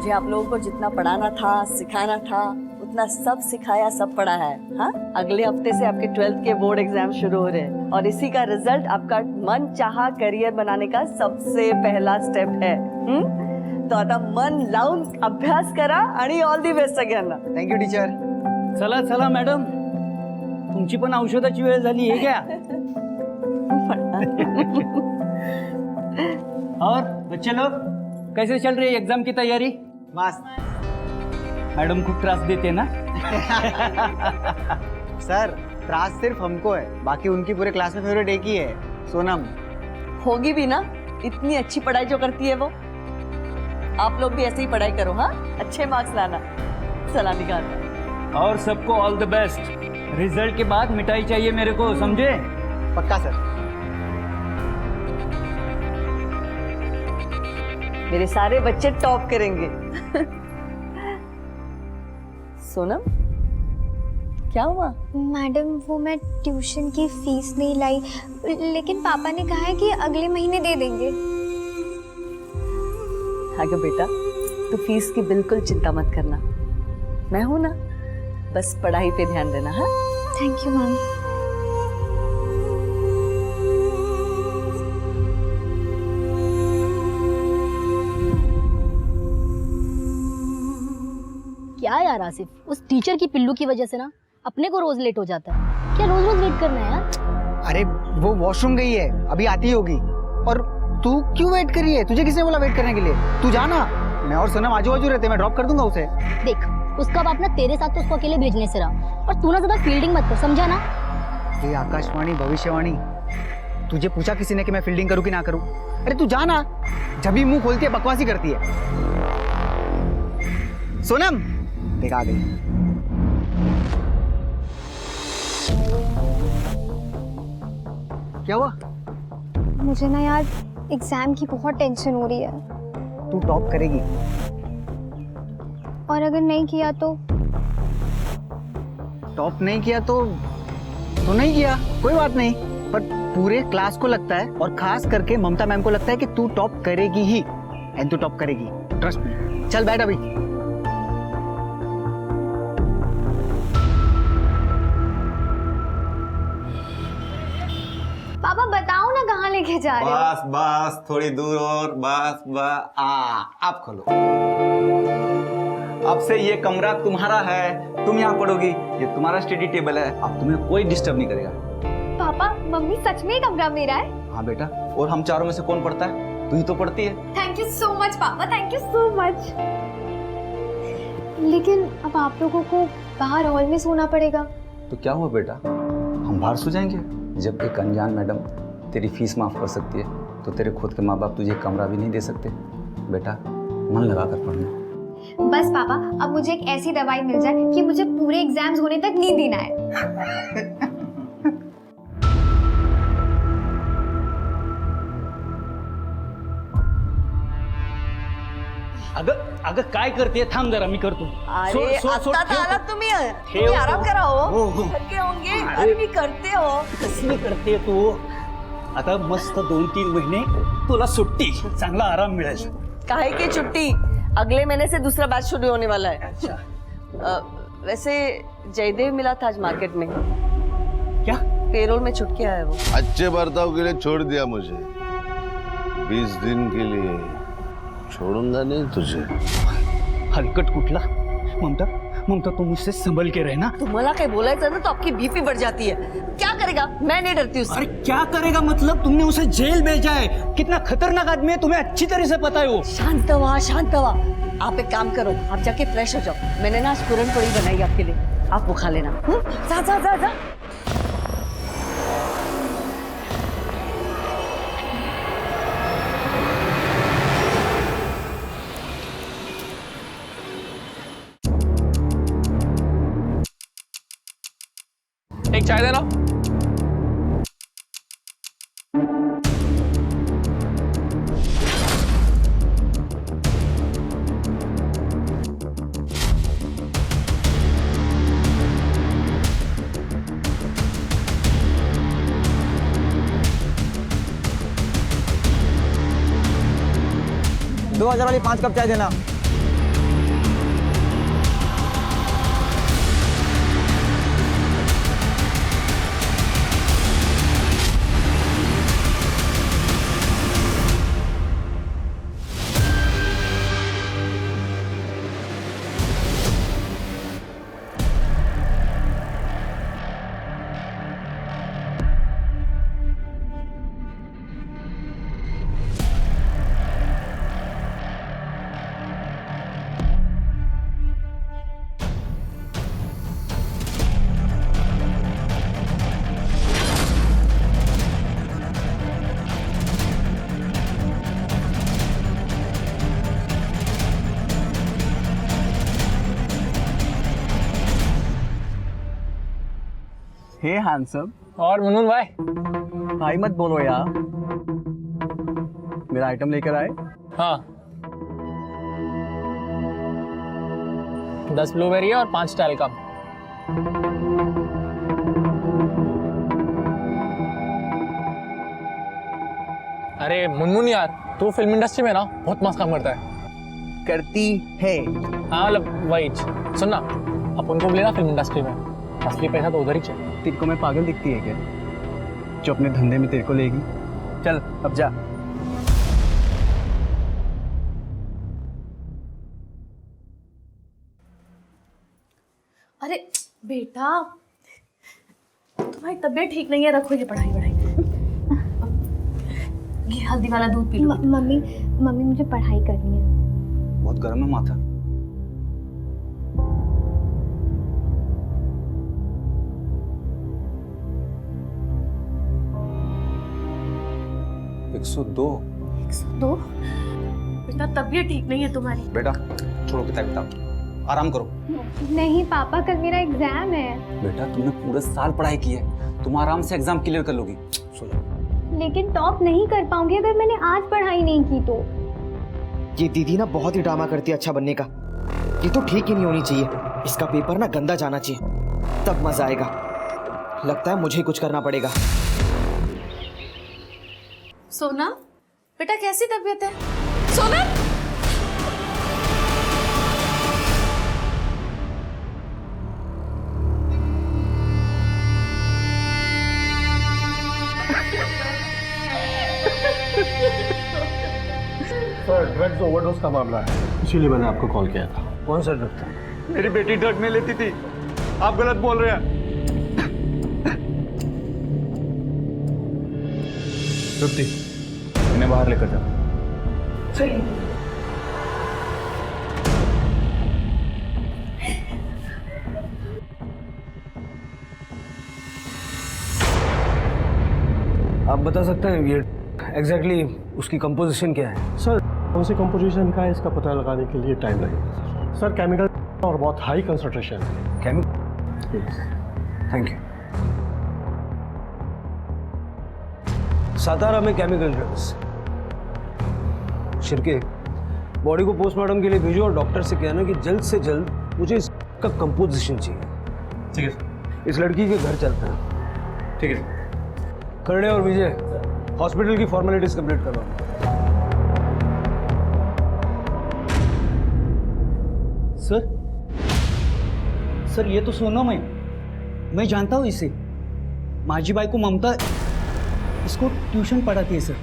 मुझे आप लोगों को जितना पढ़ाना था, सिखाना था, उतना सब सिखाया, सब पढ़ा है। हाँ, अगले हफ्ते से आपके 12th के बोर्ड एग्जाम शुरू हो रहे हैं और इसी का रिजल्ट आपका मन चाहा करियर बनाने का सबसे पहला स्टेप है। तो आता मन लावून अभ्यास करा आणि ऑल दी बेस्ट सगळ्यांना। Thank you teacher. चला चला मॅडम, तुमची पण औषधाची वेळ झाली आहे क्या? और बच्चे लोग कैसे चल रही है एग्जाम की तैयारी? मस्त। मैडम खूब त्रास देते ना? सर त्रास सिर्फ हमको है, बाकी उनकी पूरे क्लास में फेवरेट एक ही है, सोनम। होगी भी ना, इतनी अच्छी पढ़ाई जो करती है वो। आप लोग भी ऐसे ही पढ़ाई करो, हाँ, अच्छे मार्क्स लाना। चला निकाल। और सबको ऑल द बेस्ट। रिजल्ट के बाद मिठाई चाहिए मेरे को, समझे? पक्का सर। मेरे सारे बच्चे टॉप करेंगे। सोनम, क्या हुआ? मैडम वो मैं ट्यूशन की फीस नहीं लाई, लेकिन पापा ने कहा है कि अगले महीने दे देंगे। आगे बेटा, तो फीस की बिल्कुल चिंता मत करना, मैं हूं ना, बस पढ़ाई पे ध्यान देना। हाँ, थैंक यू मैम। क्या यार आसिफ, उस टीचर की पिल्लू की वजह से ना अपने को रोज लेट हो जाता है। क्या रोज रोज वेट करना है यार? अरे वो वॉशरूम गई है, अभी आती होगी। और तू क्यों वेट कर रही है? तुझे किसने बोला वेट करने के लिए? तू जाना, मैं और सनम आजू बाजू रहते, मैं ड्रॉप कर दूंगा उसे। देख, उसका बाप ना तेरे साथ तो उसको अकेले भेजने से रहा, और तू ना ज्यादा फील्डिंग मत कर, समझा ना? ये आकाशवाणी भविष्यवाणी, तुझे पूछा किसी ने कि मैं फील्डिंग करूं कि ना करूं? अरे तू जाना, जब भी मुंह खोलती है बकवासी करती है। सोनम देख आ गई। क्या हुआ? मुझे ना यार एग्जाम की बहुत टेंशन हो रही है। तू टॉप करेगी। और अगर नहीं किया तो? टॉप नहीं किया तो नहीं किया, कोई बात नहीं। पर पूरे क्लास को लगता है, और खास करके ममता मैम को लगता है कि तू टॉप करेगी ही, एंड तू टॉप करेगी, ट्रस्ट मी। चल बैठ अभी। पापा बताओ ना कहाँ लेके जा रहे हो? बस बस थोड़ी दूर और, बस बस। आप खोलो। अब से ये कमरा तुम्हारा है, तुम यहाँ पढ़ोगी, ये तुम्हारा स्टडी टेबल है, अब तुम्हें कोई डिस्टर्ब नहीं करेगा। पापा मम्मी सच में कमरा मेरा है? हाँ बेटा, और हम चारों में से कौन पढ़ता है? तू ही तो पढ़ती है। थैंक यू सो मच पापा, थैंक यू सो मच। लेकिन अब आप लोगों को बाहर हॉल में सोना पड़ेगा। तो क्या हुआ बेटा, हम बाहर सो जाएंगे? जब एक अनजान मैडम तेरी फीस माफ कर सकती है, तो तेरे खुद के माँ बाप तुझे कमरा भी नहीं दे सकते। बेटा मन लगा कर पढ़ना। बस पापा, अब मुझे एक ऐसी दवाई मिल जाए कि मुझे पूरे एग्जाम्स होने तक नींद ही ना आए। अगं काय करते? थांब जरा, मी करतो। अरे आता तर आलात तुम्ही आराम करा हो। थके होंगे। अरे मी करते हो। कसली करते तू? आता मस्त 2-3 महिने तुला सुट्टी, चांगला आराम मिळेल। काहे की छुट्टी, अगले महीने से दूसरा बैच शुरू होने वाला है। अच्छा। वैसे जयदेव मिला था आज मार्केट में। क्या? पेरोल में छुट के आया वो। अच्छे बर्ताव के लिए छोड़ दिया मुझे, 20 दिन के लिए छोड़ूंगा नहीं तुझे। हलकट कुठला? ममता, ममता तुम मुझसे संभल के रहना। तुम्हाला काय बोलायचं ना तो आपकी बीपी बढ़ जाती है। क्या करेगा? मैं नहीं डरती उससे। अरे क्या करेगा मतलब? तुमने उसे जेल भेजा है, कितना खतरनाक आदमी है तुम्हें अच्छी तरह से पता है वो। शांत हुआ, शांत हुआ। आप एक काम करो, आप जाके फ्रेश हो जाओ। मैंने ना आज पूरन पड़ी बनाई आपके लिए, आप वो खा लेना। जा जा जा जा। एक चाय देना। $2000 वाली 5 कप चाय देना। हे हैंडसम। और मुनमुन भाई? भाई मत बोलो यार। मेरा आइटम लेकर आए। हाँ, 10 ब्लूबेरी और 5 टैलकम। अरे मुनमुन यार, तू फिल्म इंडस्ट्री में ना बहुत मस्त काम करता है। करती है। हाँ मतलब वही। सुन ना, अपन को भी लेना फिल्म इंडस्ट्री में, असली पैसा तो उधर ही चाहिए। तेरे को मैं पागल दिखती है क्या जो अपने धंधे में तेरे को लेगी? चल अब जा। अरे बेटा, तुम्हारी तबीयत ठीक नहीं है, रखो ये पढ़ाई वढ़ाई। ये हल्दी वाला दूध पी लो। मम्मी मुझे पढ़ाई करनी है। बहुत गर्म है माथा। एक 102। 102? बेटा तबीयत ठीक नहीं है तुम्हारी। बेटा छोड़ो किताब, आराम करो। नहीं पापा, कल मेरा एग्जाम है। बेटा तुमने पूरे साल पढ़ाई की है, तुम आराम से एग्जाम क्लियर कर लोगी। सो जाओ। लेकिन टॉप नहीं कर पाऊंगी अगर मैंने आज पढ़ाई नहीं की तो। ये दीदी ना बहुत ही ड्रामा करती है अच्छा बनने का। ये तो ठीक ही नहीं होनी चाहिए। इसका पेपर ना गंदा जाना चाहिए, तब मजा आएगा। लगता है मुझे ही कुछ करना पड़ेगा। सोना बेटा, कैसी तबीयत है? सोना सर, ड्रग्स ओवरडोज का मामला है, इसीलिए मैंने आपको कॉल किया था। कौन सा ड्रग था? मेरी बेटी ड्रग नहीं लेती थी। आप गलत बोल रहे हैं। तृप्ति, इन्हें बाहर लेकर जाओ। आप बता सकते हैं ये एग्जैक्टली उसकी कंपोजिशन क्या है? सर, कौन सी कंपोजिशन का है इसका पता लगाने के लिए टाइम लगेगा सर। केमिकल और बहुत हाई कंसंट्रेशन है। केमिकल? Thank you. सातारा में केमिकल ड्रग्स। शिरके, बॉडी को पोस्टमार्टम के लिए भेजो और डॉक्टर से कहना कि जल्द से जल्द मुझे इसका कंपोजिशन चाहिए। ठीक है सर। इस लड़की के घर चलते हैं। ठीक है। खरड़े और विजय, हॉस्पिटल की फॉर्मेलिटीज कंप्लीट करवाओ। सर ये तो सोनम है, मैं जानता हूँ इसे। माझी बाई को ममता इसको ट्यूशन पढ़ाती है सर।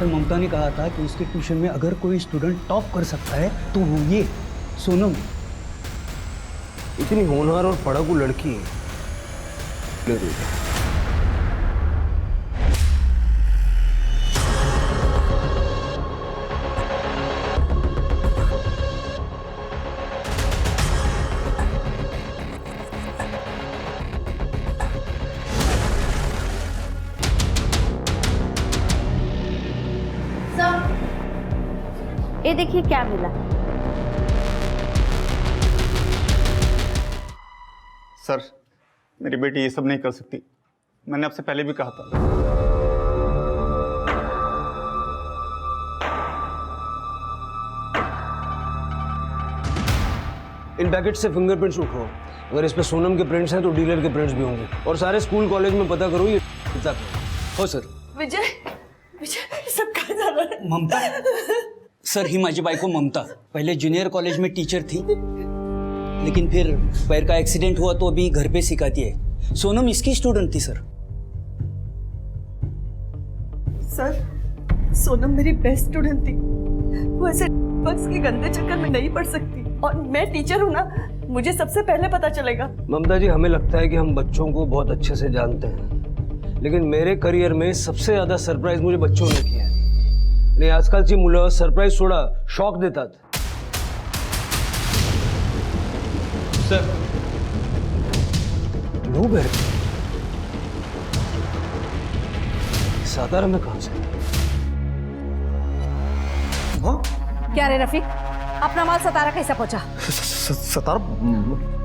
ममता ने कहा था कि उसके ट्यूशन में अगर कोई स्टूडेंट टॉप कर सकता है तो वो ये सोनम। इतनी होनहार और पढ़ाकू लड़की है। ये देखिए क्या मिला। सर, मेरी बेटी ये सब नहीं कर सकती, मैंने आपसे पहले भी कहा था। इन पैकेट से फिंगरप्रिंट्स उठाओ। अगर इस पे सोनम के प्रिंट्स हैं तो डीलर के प्रिंट्स भी होंगे। और सारे स्कूल कॉलेज में पता करो ये हो सर। विजय, विजय सब कहाँ जा रहा है? ममता सर, ही माझी बाई को ममता पहले जूनियर कॉलेज में टीचर थी, लेकिन फिर पैर का एक्सीडेंट हुआ तो अभी घर पे सिखाती है। सोनम इसकी स्टूडेंट थी सर। सर, सोनम मेरी बेस्ट स्टूडेंट थी। वो ऐसे बक्स के गंदे चक्कर में नहीं पड़ सकती। और मैं टीचर हूँ ना, मुझे सबसे पहले पता चलेगा। ममता जी, हमें लगता है कि हम बच्चों को बहुत अच्छे से जानते हैं, लेकिन मेरे करियर में सबसे ज्यादा सरप्राइज मुझे बच्चों ने किया है। आणि आजकालची मुलं सरप्राईज सोडा शॉक देतात। सर, ब्लूबेरी सातारा में कहां से? क्या रे रफीक, अपना माल सतारा कैसे पहुंचा? सतारा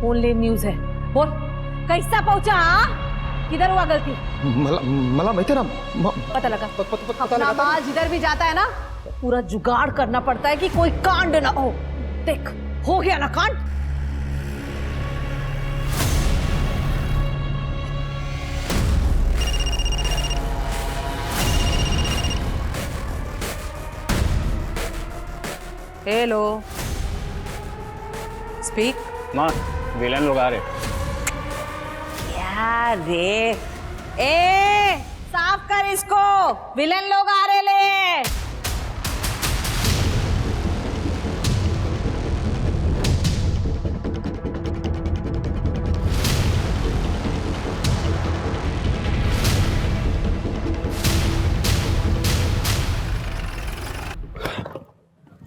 ओनली न्यूज है, बोल कैसा पहुंचा? किधर हुआ गलती? मला माहिती ना पता लगा। अपना माल जिधर भी जाता है ना, पूरा जुगाड़ करना पड़ता है कि कोई कांड ना हो। देख, हो गया ना कांड। Hello, speak. माँ, विलन लोग आ रहे। क्या रे? ए, साफ कर इसको, विलन लोग आ रहे ले।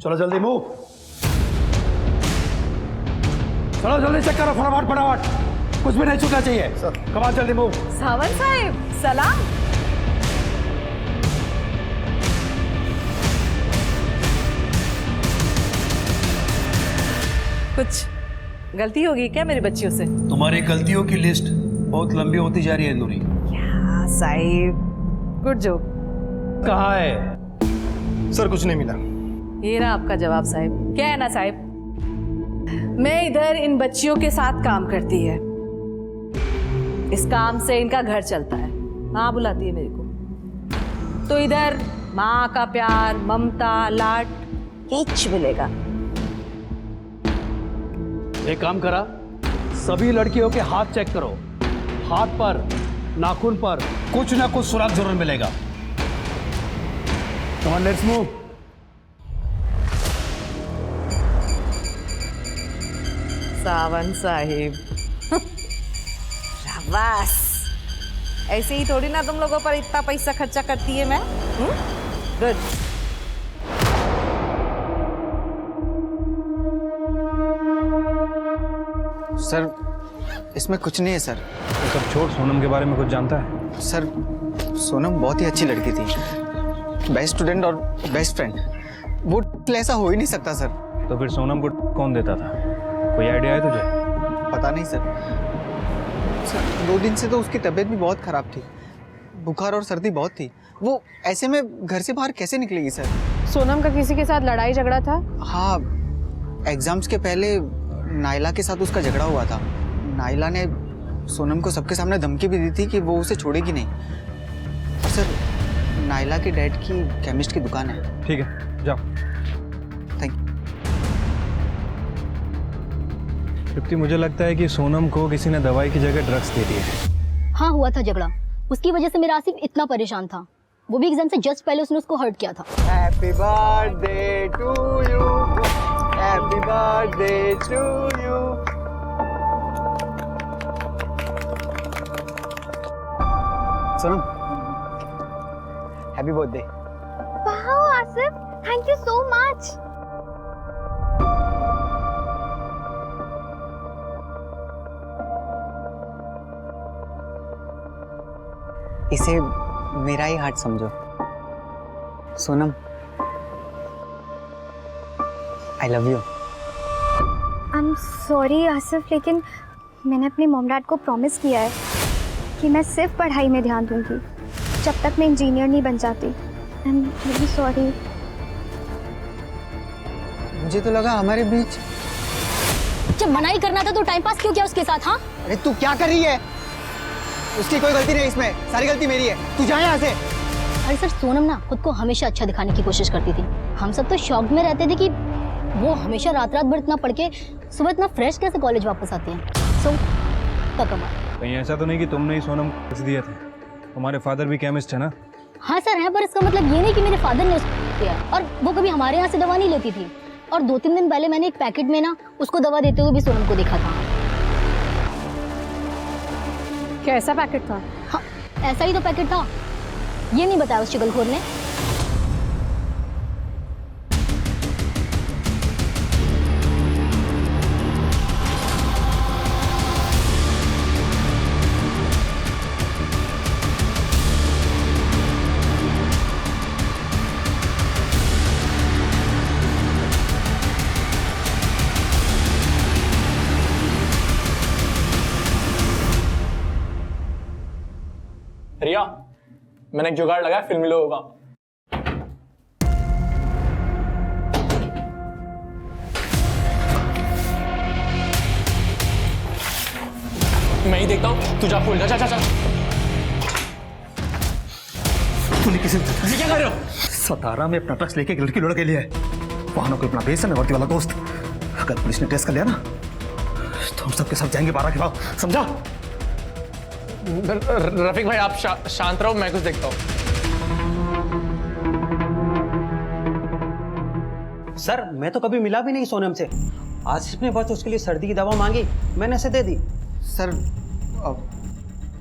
चलो जल्दी मूव, चलो जल्दी चेक करो, फटाफट फटाफट, कुछ भी नहीं छूटना चाहिए। कमाल, जल्दी मूव। सावंत साहब, सलाम। कुछ गलती होगी क्या मेरी बच्चियों से? तुम्हारी गलतियों की लिस्ट बहुत लंबी होती जा रही है नूरी। क्या साहिब, गुड जोक। कहाँ है? सर कुछ नहीं मिला। ये रहा आपका जवाब साहिब। क्या है ना साहिब, मैं इधर इन बच्चियों के साथ काम करती है। इस काम से इनका घर चलता है। माँ बुलाती है मेरे को, तो इधर माँ का प्यार, ममता, लाड किच मिलेगा। एक काम करा, सभी लड़कियों के हाथ चेक करो। हाथ पर, नाखून पर कुछ ना कुछ सुराग जरूर मिलेगा। Come on, let's move. Sawant Sahib, शाबाश। ऐसे ही थोड़ी ना तुम लोगों पर इतना पैसा खर्चा करती है मैं। गुड। सर इसमें कुछ नहीं है सर। तो सब छोड़, सोनम के बारे में कुछ जानता है? सर सोनम बहुत ही अच्छी लड़की थी, बेस्ट स्टूडेंट और बेस्ट फ्रेंड। वो ऐसा हो ही नहीं सकता सर। तो फिर सोनम को कौन देता था? कोई आइडिया है तुझे? पता नहीं सर। सर 2 दिन से तो उसकी तबीयत भी बहुत ख़राब थी, बुखार और सर्दी बहुत थी। वो ऐसे में घर से बाहर कैसे निकलेगी सर? सोनम का किसी के साथ लड़ाई झगड़ा था? हाँ, एग्जाम्स के पहले नाइला के साथ उसका झगड़ा हुआ था। नाइला ने सोनम को सबके सामने धमकी भी दी थी कि वो उसे छोड़ेगी नहीं। और सर नाइला के डैड की केमिस्ट की दुकान है। ठीक है, जाओ। Thank you. तृप्ति, मुझे लगता है कि सोनम को किसी ने दवाई की जगह ड्रग्स दे दिए हैं। हाँ, हुआ था झगड़ा। उसकी वजह से मेरा आसिफ इतना परेशान था। वो भी एग्जाम से जस्ट पहले उसने उसको हर्ट किया था। Happy birthday to you, happy birthday to you. Sonam, happy birthday. Wow Asif, thank you so much. इसे मेरा ही हार्ट समझो Sonam. I love you. I am sorry Asif, लेकिन मैंने अपने मॉम डैड को प्रॉमिस किया है कि मैं सिर्फ पढ़ाई में ध्यान दूंगी जब तक मैं इंजीनियर नहीं बन जाती। I am really sorry. मुझे तो लगा हमारे बीच। जब मनाई करना था तो टाइम पास क्यों किया उसके साथ? हाँ, अरे तू क्या कर रही है? उसकी कोई गलती नहीं, इसमें सारी गलती मेरी है। तू जा यहाँ से। अरे सर, सोनम ना खुद को हमेशा अच्छा दिखाने की कोशिश करती थी। हम सब तो शॉक में रहते थे कि वो हमेशा रात रात भर इतना पढ़ के सुबह इतना फ्रेश कैसे कॉलेज वापस आती है। सो कमाल। कहीं ऐसा तो नहीं कि तुमने ही सोनम को दिए थे? तुम्हारे फादर भी केमिस्ट है ना? हाँ सर है, पर इसका मतलब ये नहीं कि मेरे फादर ने उसको दिया। और वो कभी हमारे यहाँ से दवा नहीं लेती थी। और 2-3 दिन पहले मैंने एक पैकेट में ना उसको दवा देते हुए भी सोनम को देखा था। क्या ऐसा पैकेट था? हाँ, ऐसा ही तो पैकेट था। ये नहीं बताया उस चुगलखोर ने। मैंने एक जुगाड़ लगाया फिल्मी लोगों का। मैं ही देखता हूँ, तू जा फूल जा, जा। तूने किसी ये क्या कर रहे हो? सतारा में अपना ड्रग्स लेके एक लड़की लड़के लिया है। वाहनों को अपना बेस है ना, वर्दी वाला दोस्त। अगर पुलिस ने टेस्ट कर लिया ना तो हम सबके सब जाएंगे 12 के बाद, समझा? रफीक भाई आप शांत रहो, मैं कुछ देखता हूँ। सर मैं तो कभी मिला भी नहीं सोनम से। आसिफ ने बस उसके लिए सर्दी की दवा मांगी, मैंने उसे दे दी। सर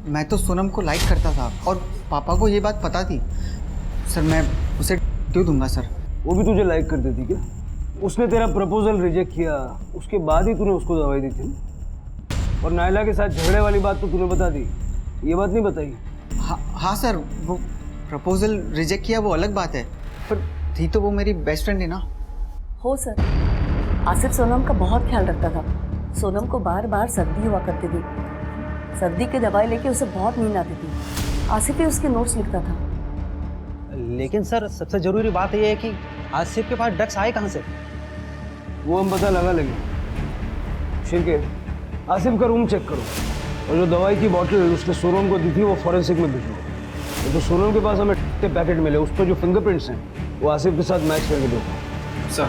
मैं तो सोनम को लाइक करता था और पापा को ये बात पता थी। सर मैं उसे क्यों दूंगा सर? वो भी तुझे लाइक करती थी क्या? उसने तेरा प्रपोजल रिजेक्ट किया, उसके बाद ही तूने उसको दवाई दी थी। और नायला के साथ झगड़े वाली बात तो तूने बता दी, ये बात नहीं बताई? हाँ सर, वो प्रपोजल रिजेक्ट किया वो अलग बात है, पर थी तो वो मेरी बेस्ट फ्रेंड है ना। हो सर, आसिफ सोनम का बहुत ख्याल रखता था। सोनम को बार बार सर्दी हुआ करती थी, सर्दी की दवाई लेके उसे बहुत नींद आती थी। आसिफ ही उसके नोट्स लिखता था। लेकिन सर सबसे जरूरी बात यह है कि आसिफ के पास ड्रग्स आए कहाँ से? वो हम पता लगा लेंगे। शिरके, आसिफ का रूम चेक करो और जो दवाई की बोतल उसने सोनम को दी थी वो फॉरेंसिक में भिजो। तो सोनम के पास हमें पैकेट मिले, उस पर जो फिंगरप्रिंट्स हैं वो आसिफ के साथ मैच करके दो। सर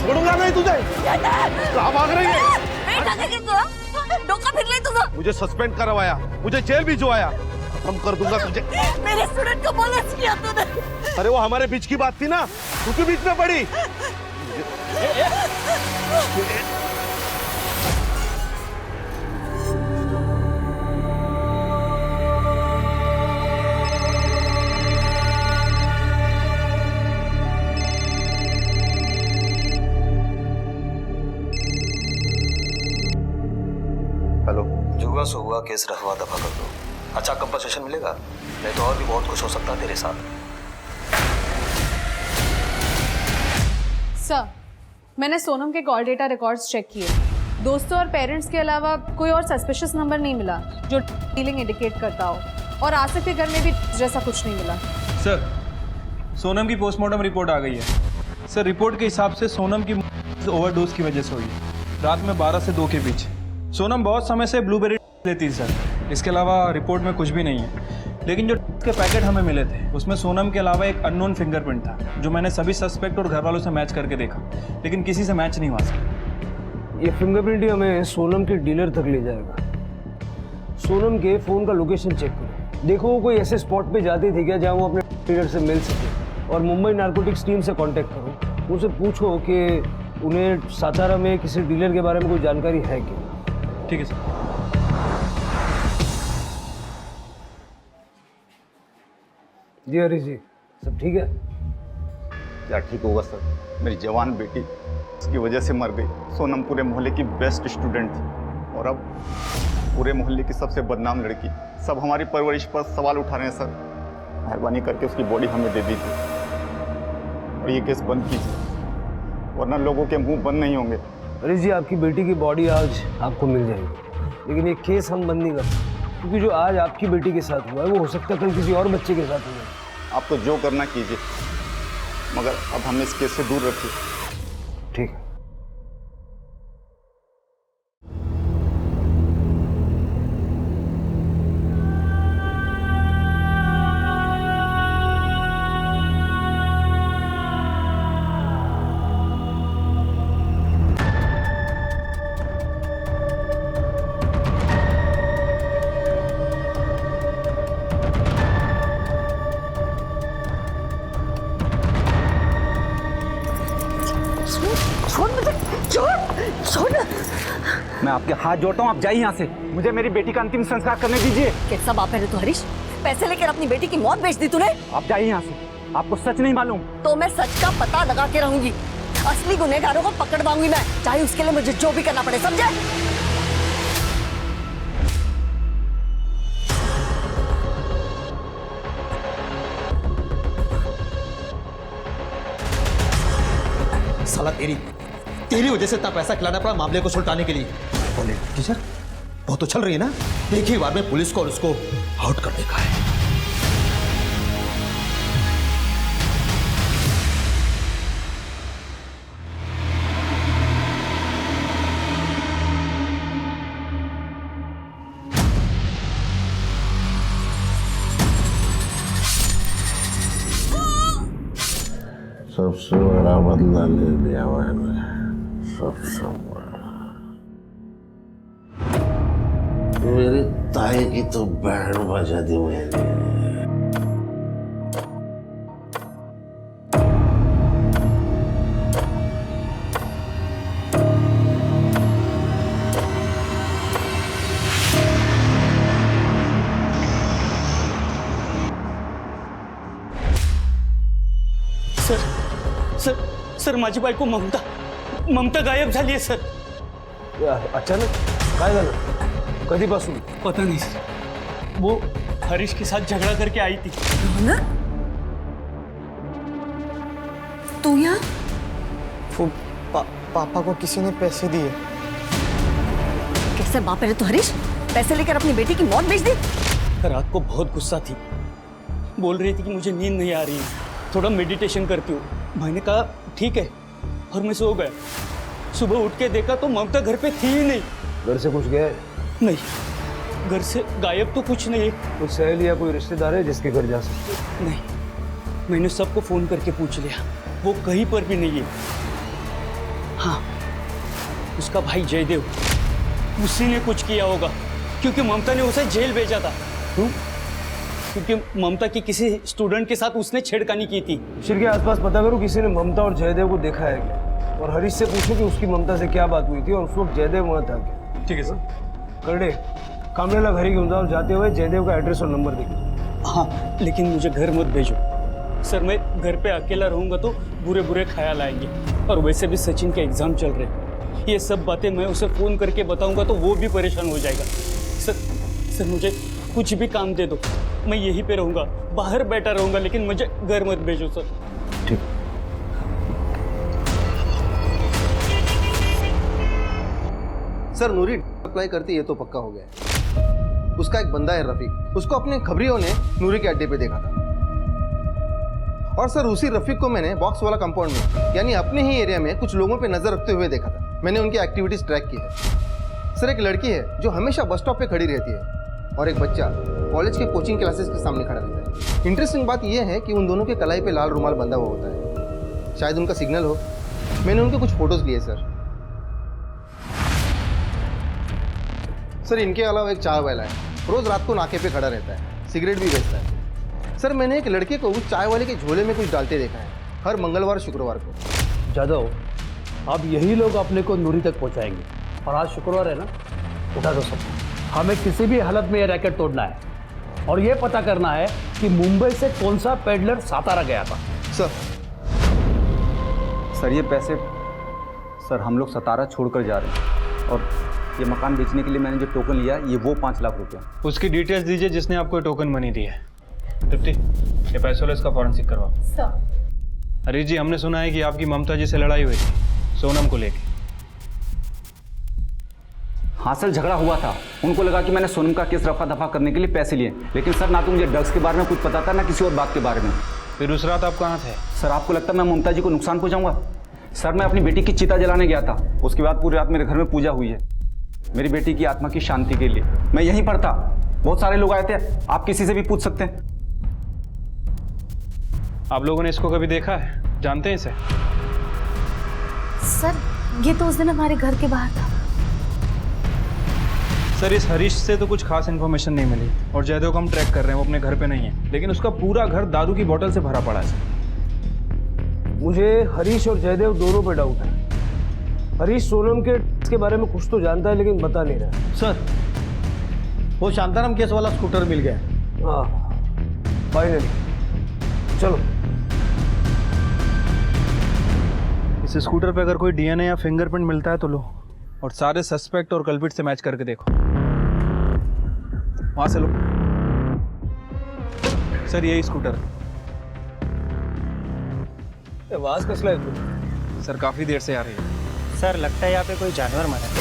छोड़ूंगा नहीं तुझे। कहाँ भाग रही है? मुझे सस्पेंड करवाया, मुझे जेल भिजवाया, खत्म कर दूंगा तुझे। मेरे स्टूडेंट को बोनस किया तूने। अरे वो हमारे बीच की बात थी ना, तू क्यों बीच में पड़ी? जुआ से हुआ केस रखवा दफा कर दो। अच्छा कंपनसेशन मिलेगा, नहीं तो और भी बहुत कुछ हो सकता है तेरे साथ। सर, मैंने सोनम के कॉल डेटा रिकॉर्ड्स चेक किए। दोस्तों और पेरेंट्स के अलावा कोई और सस्पिशियस नंबर नहीं मिला जो डीलिंग इंडिकेट करता हो, और आसिफ के घर में भी जैसा कुछ नहीं मिला। सर, सोनम की पोस्टमार्टम रिपोर्ट आ गई है। सर, रिपोर्ट के हिसाब से सोनम की ओवरडोज की वजह से हुई है, रात में 12 से 2 के बीच। सोनम बहुत समय से ब्लूबेरी लेती थी सर, इसके अलावा रिपोर्ट में कुछ भी नहीं है। लेकिन जो के पैकेट हमें मिले थे उसमें सोनम के अलावा एक अननोन फिंगरप्रिंट था, जो मैंने सभी सस्पेक्ट और घर वालों से मैच करके देखा, लेकिन किसी से मैच नहीं हुआ सर। ये फिंगरप्रिंट ही हमें सोनम के डीलर तक ले जाएगा। सोनम के फ़ोन का लोकेशन चेक करो, देखो वो कोई ऐसे स्पॉट पे जाती थी क्या जहाँ वो अपने डीलर से मिल सके। और मुंबई नारकोटिक्स टीम से कांटेक्ट करो, उनसे पूछो कि उन्हें सातारा में किसी डीलर के बारे में कोई जानकारी है क्या। ठीक है सर। जी हरीश जी, सब ठीक है? क्या ठीक होगा सर, मेरी जवान बेटी उसकी वजह से मर गई। सोनम पूरे मोहल्ले की बेस्ट स्टूडेंट थी और अब पूरे मोहल्ले की सबसे बदनाम लड़की। सब हमारी परवरिश पर सवाल उठा रहे हैं सर। मेहरबानी करके उसकी बॉडी हमें दे दीजिए और ये केस बंद कीजिए, वरना लोगों के मुंह बंद नहीं होंगे। हरीश जी, आपकी बेटी की बॉडी आज आपको मिल जाएगी, लेकिन ये केस हम बंद नहीं करते, क्योंकि जो आज आपकी बेटी के साथ हुआ है वो हो सकता है कल किसी और बच्चे के साथ हुआ। आप तो जो करना कीजिए, मगर अब हमें इस केस से दूर रखिए। ठीक है। मैं आपके हाथ जोड़ता हूँ, आप जाइए यहाँ से। मुझे मेरी बेटी का अंतिम संस्कार करने दीजिए। कैसा बाप है तू हरीश? पैसे लेकर अपनी बेटी की मौत बेच दी तूने। आप जाइए यहाँ से, आपको सच नहीं मालूम। तो मैं सच का पता लगा के रहूंगी, असली गुनहगारों को पकड़वाऊंगी मैं, चाहे उसके लिए मुझे जो भी करना पड़े, समझे? साला तेरी वजह से इतना पैसा खिलाना पड़ा मामले को सुलटाने के लिए। बोले टीचर वो तो चल रही है ना, एक ही बार में पुलिस को और उसको आउट करने का है। सबसे बड़ा बदला ले लिया मैंने, सबसे बड़ा। मेरी ताई की तो बैंड बजा दी मैंने। सर माझी बायको ममता गायब झाली आहे सर। अचानक काय झालं? कधीपासून? पता नहीं सर, वो हरीश के साथ झगड़ा करके आई थी। तू यहाँ? वो पापा को किसी ने पैसे दिए। कैसे बाप है तू हरीश? पैसे लेकर अपनी बेटी की मौत बेच दी? रात को बहुत गुस्सा थी, बोल रही थी कि मुझे नींद नहीं आ रही है, थोड़ा मेडिटेशन करती हूँ। मैंने कहा ठीक है और मैं सो गया। सुबह उठ के देखा तो ममता घर पे थी ही नहीं। घर से कुछ गया है? नहीं, घर से गायब तो कुछ नहीं है। कोई सहेली या कोई रिश्तेदार है जिसके घर जा सकते? नहीं, मैंने सबको फोन करके पूछ लिया, वो कहीं पर भी नहीं है। हाँ, उसका भाई जयदेव, उसी ने कुछ किया होगा क्योंकि ममता ने उसे जेल भेजा था। क्योंकि ममता की किसी स्टूडेंट के साथ उसने छेड़खानी की थी। शिर के आसपास पता करो किसी ने ममता और जयदेव को देखा है क्या, और हरीश से पूछो कि उसकी ममता से क्या बात हुई थी और उस वक्त जयदेव वहाँ था क्या। ठीक है सर। करडे कामरेला घरी घेऊन जाओ, जाते हुए जयदेव का एड्रेस और नंबर देखो। हाँ, लेकिन मुझे घर मत भेजो सर, मैं घर पे अकेला रहूंगा तो बुरे बुरे ख्याल आएंगे, और वैसे भी सचिन के एग्जाम चल रहे हैं। ये सब बातें मैं उसे फोन करके बताऊंगा तो वो भी परेशान हो जाएगा। सर मुझे कुछ भी काम दे दो, मैं यहीं पे रहूंगा, बाहर बैठा रहूंगा, लेकिन मुझे घर मत भेजो सर। ठीक। सर नूरी अप्लाई करती है तो पक्का हो गया है। उसका एक बंदा है रफीक, उसको अपने खबरियों ने नूरी के अड्डे पे देखा था। और सर उसी रफीक को मैंने बॉक्स वाला कंपाउंड में, यानी अपने ही एरिया में कुछ लोगों पे नजर रखते हुए देखा था। मैंने उनकी एक्टिविटीज ट्रैक की है। सर एक लड़की है जो हमेशा बस स्टॉप पे खड़ी रहती है, और एक बच्चा कॉलेज के कोचिंग क्लासेस के सामने खड़ा रहता है। इंटरेस्टिंग बात यह है कि उन दोनों के कलाई पे लाल रुमाल बंधा हुआ होता है, शायद उनका सिग्नल हो। मैंने उनके कुछ फोटोज लिए सर इनके अलावा एक चाय वाला है, रोज रात को नाके पे खड़ा रहता है, सिगरेट भी बेचता है। सर मैंने एक लड़के को उस चाय वाले के झोले में कुछ डालते देखा है, हर मंगलवार शुक्रवार को। जादव, अब यही लोग अपने को नूरी तक पहुंचाएंगे, और आज शुक्रवार है ना, उठा दो सब। हमें किसी भी हालत में ये रैकेट तोड़ना है, और ये पता करना है कि मुंबई से कौन सा पेडलर सातारा गया था। सर ये पैसे सर हम लोग सतारा छोड़कर जा रहे हैं, और ये मकान बेचने के लिए मैंने जो टोकन लिया ये वो 5 लाख रुपए। उसकी डिटेल्स दीजिए जिसने आपको टोकन मनी दी है। तृप्ति, ये पैसों इसका फॉरेंसिक करवाओ। सर। हरीश जी, हमने सुना है कि आपकी ममता जी से लड़ाई हुई थी सोनम को लेके। हाँ सर, झगड़ा हुआ था। उनको लगा कि मैंने सोनम का केस रफा दफा करने के लिए पैसे लिए, लेकिन सर ना तो मुझे ड्रग्स के बारे में कुछ पता था ना किसी और बात के बारे में। फिर उस रात आप कहाँ थे? सर आपको लगता है मैं ममता जी को नुकसान पहुंचाऊंगा? सर मैं अपनी बेटी की चिता जलाने गया था, उसके बाद पूरी रात मेरे घर में पूजा हुई है मेरी बेटी की आत्मा की शांति के लिए। मैं यहीं पर था, बहुत सारे लोग आए थे, आप किसी से भी पूछ सकते हैं। आप लोगों ने इसको कभी देखा है, जानते हैं इसे? सर ये तो उस दिन हमारे घर के बाहर था। सर इस हरीश से तो कुछ खास इन्फॉर्मेशन नहीं मिली, और जयदेव को हम ट्रैक कर रहे हैं, वो अपने घर पे नहीं है, लेकिन उसका पूरा घर दारू की बोतल से भरा पड़ा है। मुझे हरीश और जयदेव दोनों पे डाउट है। हरीश सोनम के बारे में कुछ तो जानता है लेकिन बता नहीं रहा। सर वो शांताराम केस वाला स्कूटर मिल गया। हाँ फाइनली, चलो। इस स्कूटर पे अगर कोई डीएनए या फिंगरप्रिंट मिलता है तो लो, और सारे सस्पेक्ट और कल्पिट से मैच करके देखो। वहां से लो। सर यही स्कूटर है। आवाज कसला येतो? सर काफ़ी देर से आ रही है। सर लगता है यहाँ पे कोई जानवर मरा है।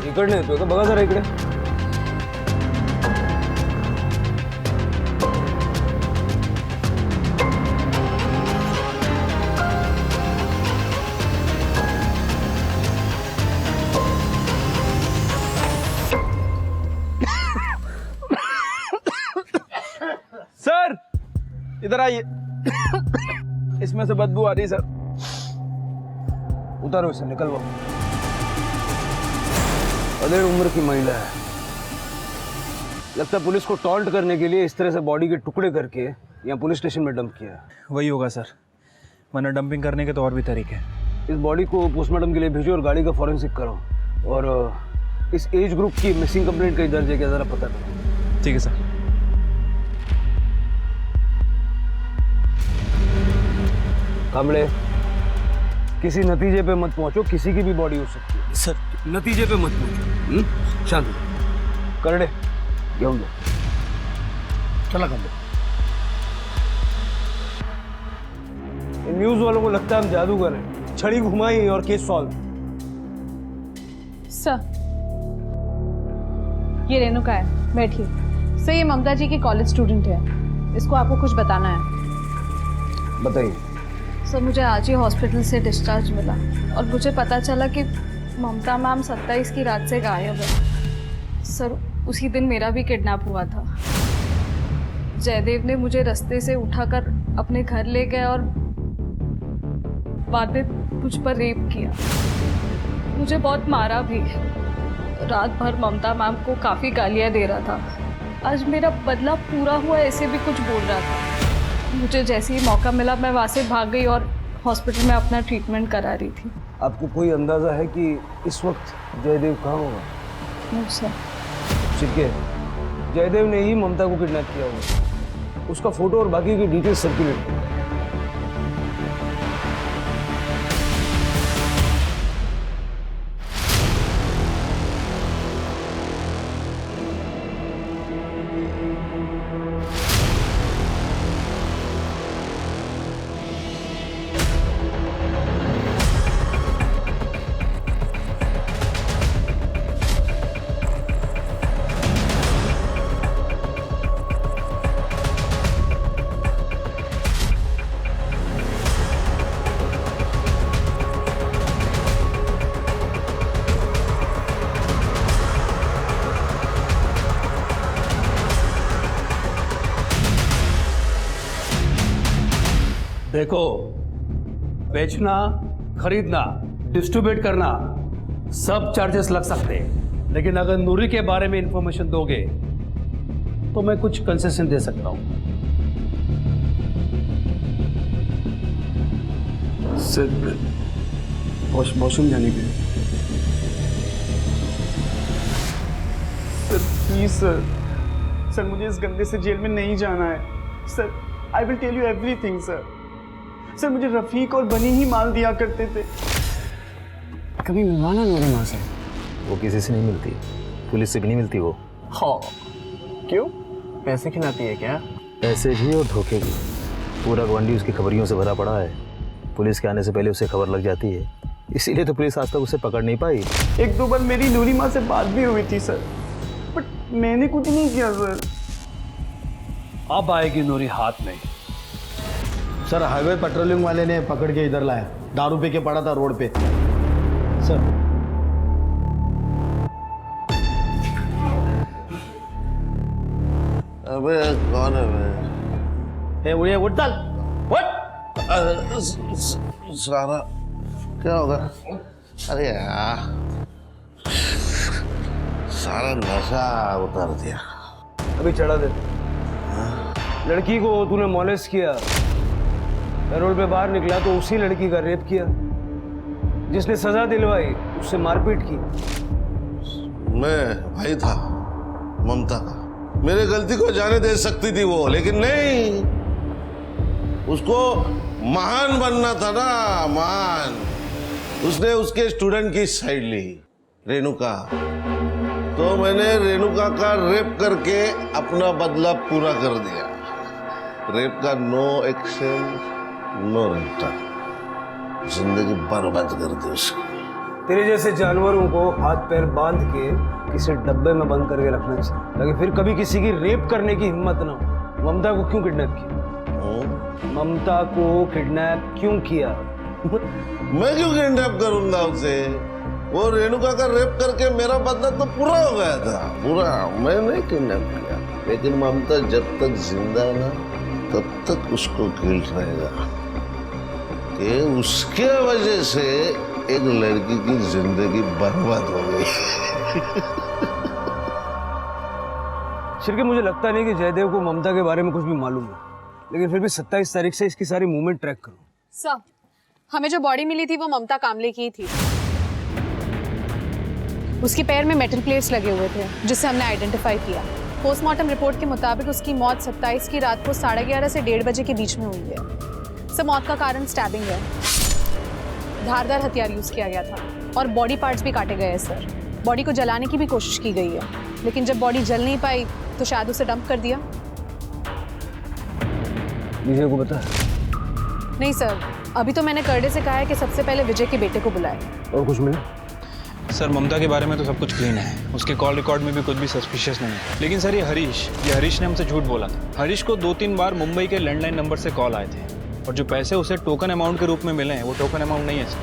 इकडे येतोय का बघा जरा इकडे। सर इधर आइए। इसमें से बदबू आ रही सर। उतारो इसे, निकलवाओ। अधेड़ उम्र की महिला है, लगता है पुलिस को टॉन्ट करने के लिए इस तरह से बॉडी के टुकड़े करके यहाँ पुलिस स्टेशन में डंप किया। वही होगा सर, वरना डंपिंग करने के तो और भी तरीके हैं। इस बॉडी को पोस्टमार्टम के लिए भेजो और गाड़ी का फॉरेंसिक करो, और इस एज ग्रुप की मिसिंग कंप्लेंट कहीं दर्ज है क्या जरा पता करो। ठीक है सर। कामले, किसी नतीजे पे मत पहुंचो, किसी की भी बॉडी हो सकती है सर। नतीजे पे मत पहुंचो। शांत हो। करड़े घेऊन दो। चला कर दो। न्यूज वालों को लगता है हम जादूगर हैं, छड़ी घुमाई और केस सॉल्व। सर ये रेणुका है, बैठिए। सर ये ममता जी की कॉलेज स्टूडेंट है, इसको आपको कुछ बताना है। बताइए। सर मुझे आज ही हॉस्पिटल से डिस्चार्ज मिला और मुझे पता चला कि ममता मैम 27 की रात से गायब है। सर उसी दिन मेरा भी किडनैप हुआ था। जयदेव ने मुझे रास्ते से उठाकर अपने घर ले गया और बाद में मुझ पर रेप किया। मुझे बहुत मारा भी। रात भर ममता मैम को काफ़ी गालियाँ दे रहा था। आज मेरा बदला पूरा हुआ ऐसे भी कुछ बोल रहा था। मुझे जैसे ही मौका मिला मैं वहाँ से भाग गई और हॉस्पिटल में अपना ट्रीटमेंट करा रही थी। आपको कोई अंदाजा है कि इस वक्त जयदेव कहाँ होगा? No sir. ठीक है, जयदेव ने ही ममता को किडनैप किया होगा। उसका फोटो और बाकी की डिटेल्स सर्कुलेट करो। देखो, बेचना, खरीदना, डिस्ट्रीब्यूट करना सब चार्जेस लग सकते हैं, लेकिन अगर नूरी के बारे में इंफॉर्मेशन दोगे तो मैं कुछ कंसेशन दे सकता हूँ। सर वॉशरूम जाने के लिए। सर प्लीज सर मुझे इस गंदे से जेल में नहीं जाना है। Sir I will tell you everything sir. Sir मुझे रफीक और बनी ही माल दिया करते थे। कभी मिलवाना मेरे माँ से। वो किसी से नहीं मिलती, पुलिस से भी नहीं मिलती वो। हाँ, क्यों? पैसे खिलाती है क्या? पैसे भी और धोखे भी। पूरा गवंडी उसकी खबरियों से भरा पड़ा है। पुलिस के आने से पहले उसे खबर लग जाती है, इसीलिए तो पुलिस आज तक उसे पकड़ नहीं पाई। एक दो बार मेरी नूरी माँ से बात भी हुई थी सर, बट मैंने कुछ नहीं किया सर। अब आएगी नूरी हाथ में। सर हाईवे पेट्रोलिंग वाले ने पकड़ के इधर लाया, दारू पी के पड़ा था रोड पे। सर अबे कौन है बे? ये उठ चल, उठ। सारा क्या होगा? अरे यार सारा नशा उतार दिया। अभी चढ़ा दे। लड़की को तूने मॉलेस्ट किया, पैरोल पे बाहर निकला तो उसी लड़की का रेप किया, जिसने सजा दिलवाई उससे मारपीट की। मैं भाई था ममता का, मेरे गलती को जाने दे सकती थी वो, लेकिन नहीं, उसको महान बनना था ना, महान। उसने उसके स्टूडेंट की साइड ली, रेणुका। तो मैंने रेणुका का रेप करके अपना बदला पूरा कर दिया। रेप का नो एक्शन नो रिटर्न। जिंदगी बर्बाद कर दी उसकी। तेरे जैसे जानवरों को हाथ पैर बांध के किसी डब्बे में बंद करके रखना चाहिए ताकि फिर कभी किसी की रेप करने की हिम्मत ना हो। ममता को क्यों किडनैप किया? ममता को किडनैप क्यों किया? मैं क्यों किडनैप करूंगा उसे? वो रेणुका का रेप करके मेरा बदला तो पूरा हो गया था। पूरा मैं नहीं किडनैप किया, लेकिन ममता जब तक जिंदा है ना तब तक उसको गिल्ट रहेगा कि उसके वजह से एक लड़की की जिंदगी बर्बाद हो गई। शिरके, मुझे लगता नहीं कि जयदेव को ममता के बारे में कुछ भी मालूम है, लेकिन फिर भी 27 तारीख से इसकी सारी मूवमेंट ट्रैक करो। सर, हमें जो बॉडी मिली थी वो ममता कामले की थी। उसके पैर में मेटल प्लेट्स लगे हुए थे जिसे हमने आइडेंटिफाई किया। पोस्टमार्टम रिपोर्ट के मुताबिक उसकी मौत 27 की रात को 11:30 से 1:30 बजे के बीच में हुई है। सब मौत का कारण स्टैबिंग है। धारदार हथियार यूज किया गया था और बॉडी पार्ट्स भी काटे गए हैं सर। बॉडी को जलाने की भी कोशिश की गई है, लेकिन जब बॉडी जल नहीं पाई तो शायद उसे डंप कर दिया। विजय को पता? नहीं सर, अभी तो मैंने करडे से कहा है कि सबसे पहले विजय के बेटे को बुलाए। और कुछ मिला? सर, ममता के बारे में तो सब कुछ क्लीन है। उसके कॉल रिकॉर्ड में भी कुछ भी सस्पिशियस नहीं है। लेकिन सर, ये हरीश ने हमसे झूठ बोला था। हरीश को 2-3 बार मुंबई के लैंडलाइन नंबर से कॉल आए थे और जो पैसे उसे टोकन अमाउंट के रूप में मिले हैं वो टोकन अमाउंट नहीं है सर,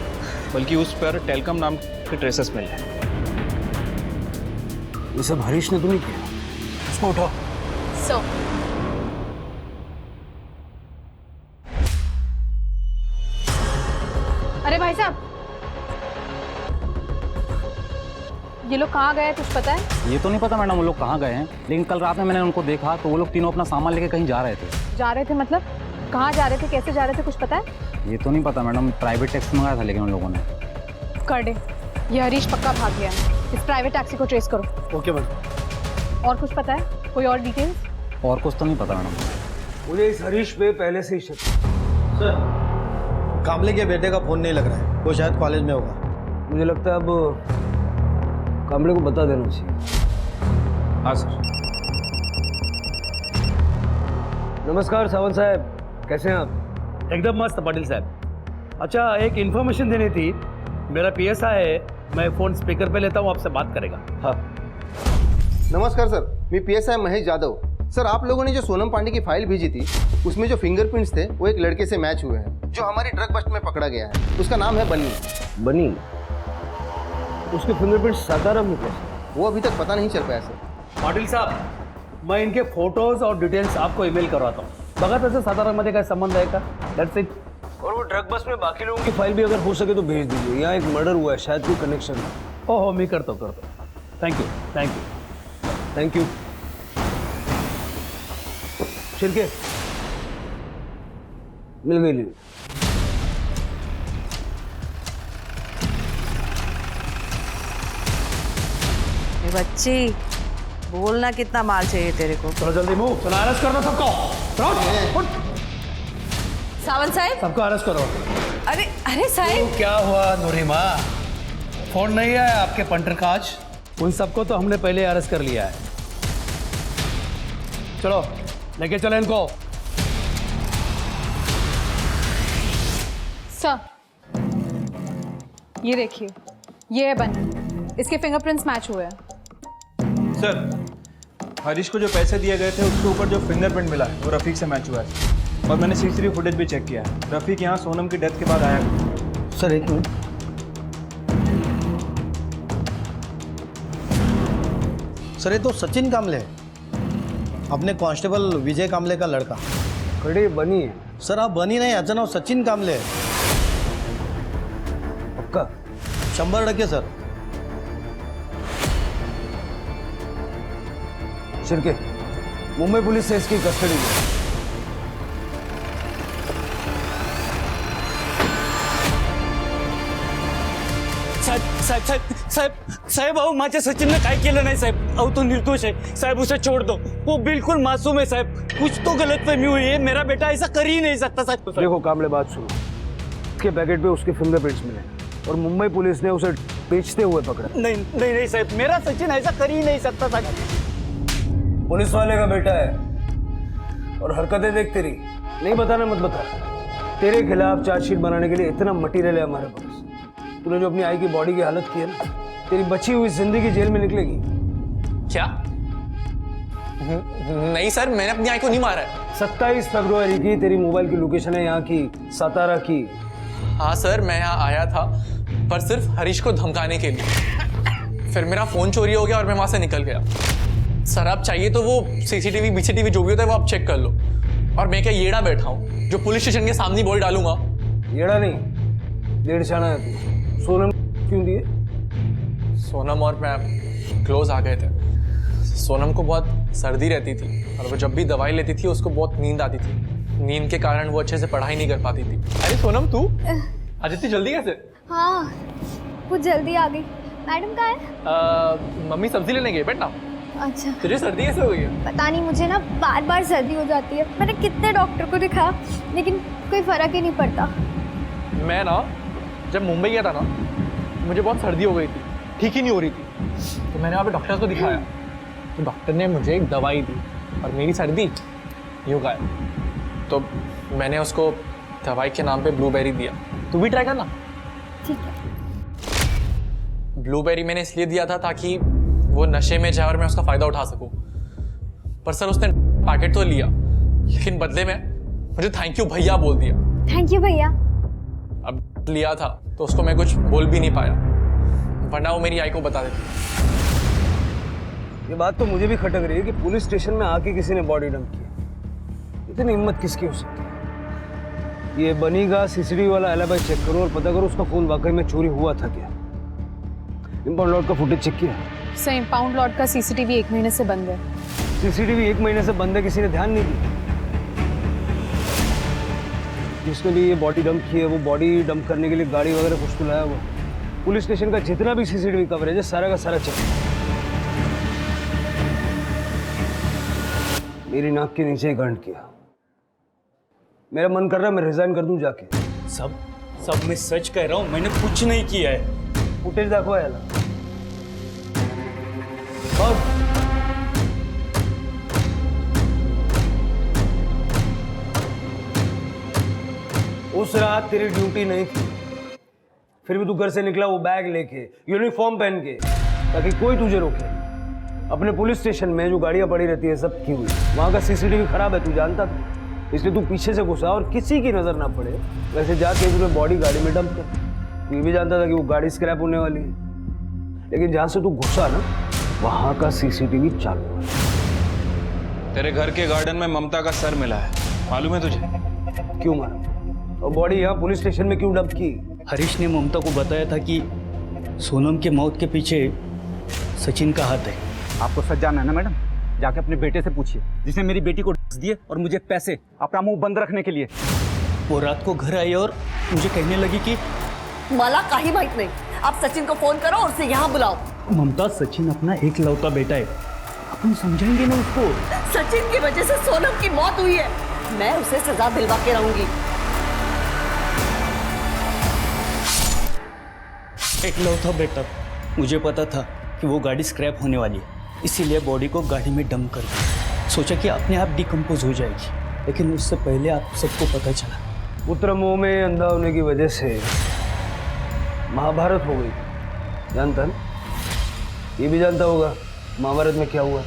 बल्कि उस पर टेलकम नाम के ट्रेसेस मिले हैं। ये सब हरीश ने तो नहीं किया? उसको उठाओ। सर, अरे भाई साहब, ये लोग कहाँ गए कुछ पता है? ये तो नहीं पता मैडम वो लोग कहाँ गए हैं, लेकिन कल रात में मैंने उनको देखा तो वो लोग तीनों अपना सामान लेके कहीं जा रहे थे। जा रहे थे मतलब? कहाँ जा रहे थे, कैसे जा रहे थे, कुछ पता है? ये तो नहीं पता मैडम, प्राइवेट टैक्सी मंगाया था लेकिन उन लोगों ने। करडे, ये हरीश पक्का भाग गया है। इस प्राइवेट टैक्सी को ट्रेस करो। Okay madam. और कुछ पता है? कोई और डिटेल्स? और कुछ तो नहीं पता मैडम। मुझे इस हरीश पे पहले से ही शक। सर, कामले के बेटे का फोन नहीं लग रहा है, वो शायद कॉलेज में होगा। मुझे लगता है अब कामले को बता देना चाहिए। हाँ सर। नमस्कार सावंत साहब, कैसे हैं आप? एकदम मस्त पाटिल साहब। अच्छा, एक इन्फॉर्मेशन देनी थी। मेरा PSI है, मैं फ़ोन स्पीकर पे लेता हूँ, आपसे बात करेगा। हाँ। नमस्कार सर, मैं PSI महेश जाधव। सर, आप लोगों ने जो सोनम पांडे की फाइल भेजी थी उसमें जो फिंगरप्रिंट्स थे वो एक लड़के से मैच हुए हैं जो हमारी ड्रग बस्ट में पकड़ा गया है। उसका नाम है बनी। बनी? उसके फिंगरप्रिंट्स सातारा में कैसे? वो अभी तक पता नहीं चल पाया सर। पाटिल साहब, मैं इनके फोटोज और डिटेल्स आपको ईमेल करवाता हूँ। बघा तसं सातारामध्ये काय संबंध आहे का? That's it. और वो ड्रग बस में बाकी लोगों की फाइल भी अगर हो सके तो भेज दीजिए। यहाँ एक मर्डर हुआ है, शायद कोई कनेक्शन है। ओहो, मैं करता हूँ। Thank you. शिरके, मिल गई लीड। बच्ची, बोलना कितना माल चाहिए तेरे को? चलो जल्दी मूव, चलो अरेस्ट करना सबको। सावंत साहब, सबको अरेस्ट करो। अरे साहब, क्या हुआ नूरीमा? फोन नहीं आया आपके पंटर का आज? उन सबको तो हमने पहले अरेस्ट कर लिया है। चलो लेके चलो इनको। सर, ये देखिए, ये है बनी। इसके फिंगरप्रिंट्स मैच हुए हैं। सर, हरीश को जो पैसे दिए गए थे उसके ऊपर जो फिंगरप्रिंट मिला है वो रफीक से मैच हुआ है और मैंने CCTV फुटेज भी चेक किया है। रफीक यहाँ सोनम की डेथ के बाद आया। सर, एक मिनट। सर, ये तो सचिन कामले है, अपने कांस्टेबल विजय कामले का लड़का। खड़ी बनी है? सर, आप बनी नहीं, याचं नाव सचिन कामले है। पक्का? 100% सर। शिरके, मुंबई पुलिस से इसकी कस्टडी में। साहेब अहो, माझ्या सचिनने काय केलं नाही साहेब. अहो, तो निर्दोष है साहेब, उसे छोड़ दो. वो बिल्कुल मासूम है साहब. कुछ तो गलतफहमी हुई है. मेरा बेटा ऐसा कर ही नहीं सकता साहब. देखो कामले, बात सुनो। उसके पैकेट पे उसके फिंगरप्रिंट्स मिले और मुंबई पुलिस ने उसे बेचते हुए पकड़ा। नहीं नहीं नहीं साहब, मेरा सचिन ऐसा कर ही नहीं सकता साहब. पुलिस वाले का बेटा है और हरकतें देख तेरी। नहीं बताना मत बता। तेरे खिलाफ चार्जशीट बनाने के लिए इतना मटेरियल है हमारे पास। तूने जो अपनी आई की बॉडी की हालत की है ना, तेरी बची हुई जिंदगी जेल में निकलेगी। क्या? नहीं सर, मैंने अपनी आई को नहीं मारा है। 27 फरवरी की तेरी मोबाइल की लोकेशन है यहाँ की, सातारा की। हाँ सर, मैं यहाँ आया था पर सिर्फ हरीश को धमकाने के लिए। फिर मेरा फोन चोरी हो गया और मैं वहां से निकल गया। सर आप चाहिए तो वो सीसीटीवी बीसीटीवी जो भी होता है वो आप चेक कर लो। और मैं क्या येड़ा बैठा हूँ जो पुलिस स्टेशन के सामने बॉडी डालूंगा? येड़ा नहीं, डेढ़ शाना है तू। सोनम क्यों दिए? सोनम और मैं क्लोज आ गए थे। सोनम को बहुत सर्दी रहती थी और वो जब भी दवाई लेती थी उसको बहुत नींद आती थी। नींद के कारण वो अच्छे से पढ़ाई नहीं कर पाती थी। अरे सोनम तू आज इतनी जल्दी कैसे? हाँ कुछ जल्दी आ गई। मैडम कहाँ है? मम्मी सब्जी लेने गई, बैठ ना। अच्छा। तुझे सर्दी कैसे हो गई है? पता नहीं, मुझे ना बार बार सर्दी हो जाती है। मैंने कितने डॉक्टर को दिखाया लेकिन कोई फर्क ही नहीं पड़ता। मैं ना जब मुंबई गया था ना, मुझे बहुत सर्दी हो गई थी, ठीक ही नहीं हो रही थी। तो मैंने वहाँ पे डॉक्टर को दिखाया तो डॉक्टर ने मुझे एक दवाई दी और मेरी सर्दी यूँ गायब। तो मैंने उसको दवाई के नाम पे ब्लूबेरी दिया। तू भी ट्राई करना। ठीक है। ब्लूबेरी मैंने इसलिए दिया था ताकि वो नशे में जाए और मैं उसका फायदा उठा सकूं। पर सर उसने पैकेट तो लिया लेकिन बदले में मुझे थैंक यू भैया बोल दिया। थैंक यू भैया। अब लिया था तो उसको मैं कुछ बोल भी नहीं पाया, वरना वो मेरी आई को बता देती। ये बात तो मुझे भी खटक रही है कि पुलिस स्टेशन में आके किसी ने बॉडी डंप की। इतनी हिम्मत किसकी हो सकती है? ये बनीगा सीसीटीवी वाला एलिबी चेक करो और पता करो उसका फोन वाकई में चोरी हुआ था क्या। इंपाउंड लॉट का फुटेज चेक किया? सर इंपाउंड लॉट का सीसीटीवी 1 महीने से बंद है। सीसीटीवी 1 महीने से बंद है, किसी ने ध्यान नहीं दिया? जिसने भी ये बॉडी डंप की है वो बॉडी डंप करने के लिए गाड़ी वगैरह कुछ तो लाया हुआ। पुलिस स्टेशन का जितना भी सीसीटीवी कवरेज है सारा का सारा चेक। मेरी नाक के नीचे ही कांड किया। मेरा मन कर रहा है मैं रिजाइन कर दूं जाके। सब मैं सच कह रहा हूँ, मैंने कुछ नहीं किया है। फुटेज दाखवा याला। उस रात तेरी ड्यूटी नहीं थी, फिर भी तू घर से निकला वो बैग लेके, यूनिफॉर्म पहन के, ताकि कोई तुझे रोके। अपने पुलिस स्टेशन में जो गाड़ियां पड़ी रहती है सब की हुई, वहां का सीसीटीवी खराब है, तू जानता था, इसलिए तू पीछे से घुसा और किसी की नजर ना पड़े वैसे जाके तूने बॉडी गाड़ी में डंप कर। तू ये भी जानता था कि वो गाड़ी स्क्रैप होने वाली है, लेकिन जहां से तू घुसा ना वहां का सीसीटीवी चालू है। तेरे घर के गार्डन में ममता का सर मिला है, मालूम है तुझे? क्यों मारा? और बॉडी यहाँ पुलिस स्टेशन में क्यों डंप की? हरीश ने ममता को बताया था कि सोनम के मौत के पीछे सचिन का हाथ है। आपको सच जानना है ना मैडम? जाके अपने बेटे से पूछिए जिसने मेरी बेटी को ड्रग्स दिए और मुझे पैसे अपना मुंह बंद रखने के लिए। वो रात को घर आई और मुझे कहने लगी कि मला काही माहित नहीं, आप सचिन को फोन करो और उसे यहाँ बुलाओ। ममता, सचिन अपना एक लौता बेटा है, अपन समझाएंगे ना उसको। सचिन की वजह से सोनम की मौत हुई है, मैं उसे सजा दिलवा के रहूंगी। एक लौता बेटा, मुझे पता था कि वो गाड़ी स्क्रैप होने वाली है, इसीलिए बॉडी को गाड़ी में डंप कर दिया। सोचा कि अपने आप डिकम्पोज हो जाएगी, लेकिन उससे पहले आप सबको पता चला। पुत्र मुंह में अंधा होने की वजह से महाभारत हो गई, जानता है? ये भी जानता होगा महाभारत में क्या हुआ।